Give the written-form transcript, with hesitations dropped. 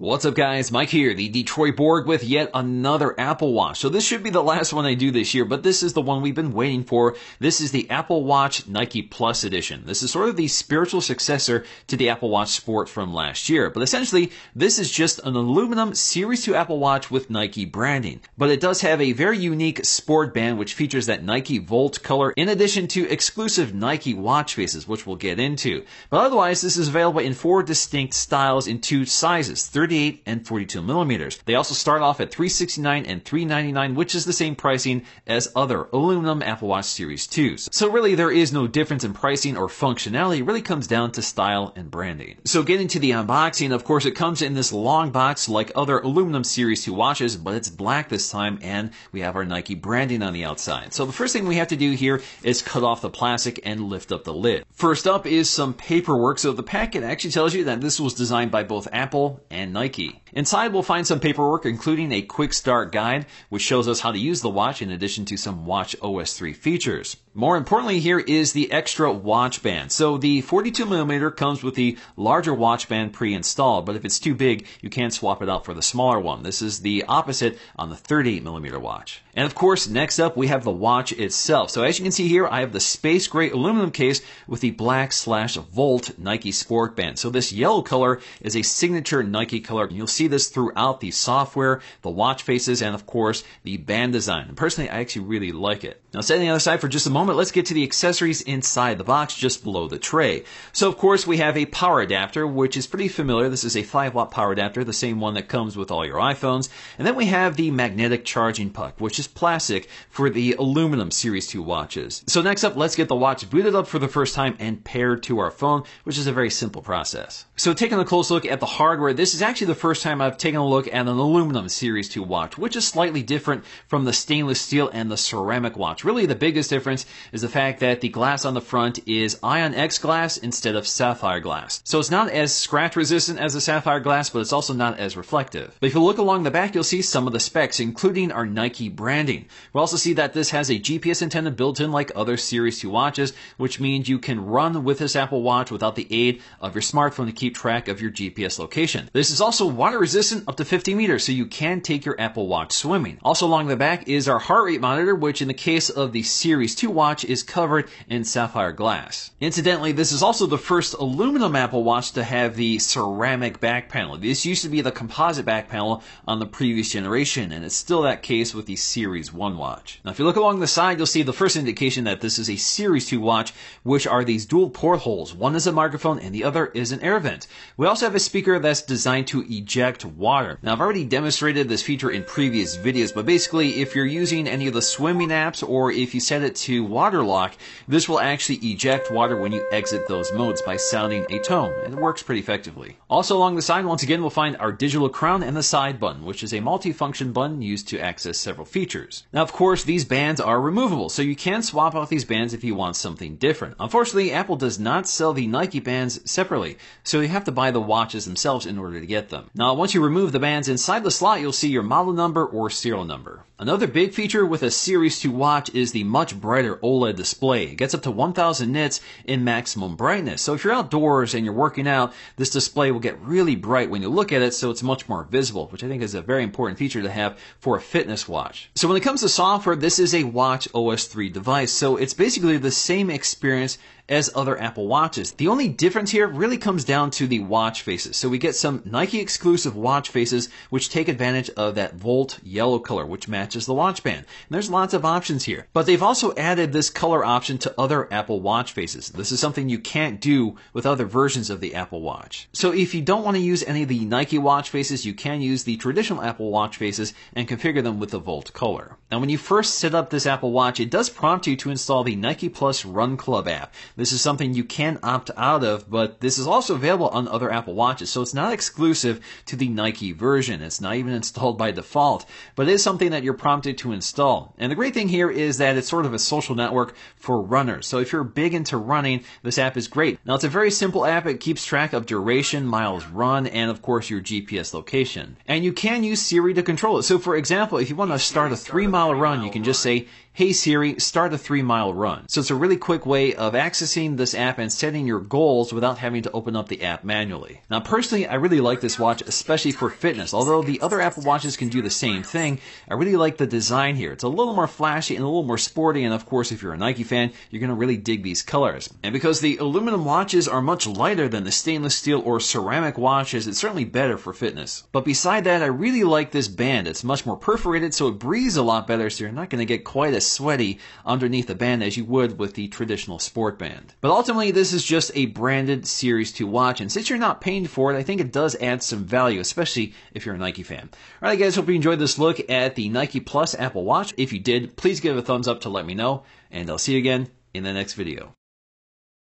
What's up guys, Mike here, the Detroit Borg with yet another Apple Watch. So this should be the last one I do this year, but this is the one we've been waiting for. This is the Apple Watch Nike Plus Edition. This is sort of the spiritual successor to the Apple Watch Sport from last year. But essentially, this is just an aluminum Series 2 Apple Watch with Nike branding. But it does have a very unique sport band which features that Nike Volt color in addition to exclusive Nike watch faces, which we'll get into. But otherwise, this is available in 4 distinct styles in 2 sizes, 38 and 42 millimeters. They also start off at $369 and $399, which is the same pricing as other aluminum Apple Watch Series 2s. So really, there is no difference in pricing or functionality. It really comes down to style and branding. So getting to the unboxing, of course, it comes in this long box like other aluminum Series 2 watches, but it's black this time, and we have our Nike branding on the outside. So the first thing we have to do here is cut off the plastic and lift up the lid. First up is some paperwork. So the packet actually tells you that this was designed by both Apple and Nike. Inside, we'll find some paperwork, including a quick start guide, which shows us how to use the watch in addition to some Watch OS 3 features. More importantly here is the extra watch band. So the 42 millimeter comes with the larger watch band pre-installed, but if it's too big, you can swap it out for the smaller one. This is the opposite on the 38 millimeter watch. And of course, next up, we have the watch itself. So as you can see here, I have the space gray aluminum case with the black/Volt Nike Sport Band. So this yellow color is a signature Nike color. And you'll see this throughout the software, the watch faces, and of course, the band design. And personally, I actually really like it. Now, setting the other side for just a moment, let's get to the accessories inside the box just below the tray. So of course, we have a power adapter, which is pretty familiar. This is a 5-watt power adapter, the same one that comes with all your iPhones. And then we have the magnetic charging puck, which is plastic for the aluminum Series 2 watches. So next up, let's get the watch booted up for the first time and paired to our phone, which is a very simple process. So taking a close look at the hardware, this is actually the first time I've taken a look at an aluminum Series 2 watch, which is slightly different from the stainless steel and the ceramic watch. Really, the biggest difference is the fact that the glass on the front is Ion X glass instead of sapphire glass. So it's not as scratch resistant as the sapphire glass, but it's also not as reflective. But if you look along the back, you'll see some of the specs, including our Nike branding. We'll also see that this has a GPS antenna built in like other Series 2 watches, which means you can run with this Apple Watch without the aid of your smartphone to keep track of your GPS location. This is also water resistant up to 50 meters, so you can take your Apple Watch swimming. Also along the back is our heart rate monitor, which in the case of the Series 2 watch is covered in sapphire glass. Incidentally, this is also the first aluminum Apple Watch to have the ceramic back panel. This used to be the composite back panel on the previous generation, and it's still that case with the Series 1 watch. Now, if you look along the side, you'll see the first indication that this is a Series 2 watch, which are these dual portholes. One is a microphone and the other is an air vent. We also have a speaker that's designed to eject water. Now, I've already demonstrated this feature in previous videos, but basically, if you're using any of the swimming apps or if you set it to water lock, this will actually eject water when you exit those modes by sounding a tone, and it works pretty effectively. Also along the side, once again, we'll find our digital crown and the side button, which is a multi-function button used to access several features. Now, of course, these bands are removable, so you can swap out these bands if you want something different. Unfortunately, Apple does not sell the Nike bands separately, so you have to buy the watches themselves in order to get them. Now, once you remove the bands, inside the slot, you'll see your model number or serial number. Another big feature with a Series 2 watch is the much brighter OLED display. It gets up to 1000 nits in maximum brightness. So if you're outdoors and you're working out, this display will get really bright when you look at it, so it's much more visible, which I think is a very important feature to have for a fitness watch. So when it comes to software, this is a Watch OS 3 device, so it's basically the same experience as other Apple Watches. The only difference here really comes down to the watch faces. So we get some Nike exclusive watch faces which take advantage of that Volt yellow color, which matches the watch band. And there's lots of options here. But they've also added this color option to other Apple Watch faces. This is something you can't do with other versions of the Apple Watch. So if you don't want to use any of the Nike watch faces, you can use the traditional Apple Watch faces and configure them with the Volt color. Now, when you first set up this Apple Watch, it does prompt you to install the Nike Plus Run Club app. This is something you can opt out of, but this is also available on other Apple Watches, so it's not exclusive to the Nike version. It's not even installed by default, but it is something that you're prompted to install. And the great thing here is that it's sort of a social network for runners. So if you're big into running, this app is great. Now, it's a very simple app. It keeps track of duration, miles run, and of course your GPS location. And you can use Siri to control it. So for example, if you want to start a 3-mile run, you can just say, "Hey Siri, start a 3-mile run." So it's a really quick way of accessing this app and setting your goals without having to open up the app manually. Now personally, I really like this watch, especially for fitness. Although the other Apple Watches can do the same thing, I really like the design here. It's a little more flashy and a little more sporty, and of course if you're a Nike fan, you're going to really dig these colors. And because the aluminum watches are much lighter than the stainless steel or ceramic watches, it's certainly better for fitness. But beside that, I really like this band. It's much more perforated, so it breathes a lot better, so you're not going to get quite as sweaty underneath the band as you would with the traditional sport band. But ultimately, this is just a branded Series 2 watch, and since you're not paying for it, I think it does add some value, especially if you're a Nike fan. Alright guys, hope you enjoyed this look at the Nike Plus Apple Watch. If you did, please give it a thumbs up to let me know, and I'll see you again in the next video.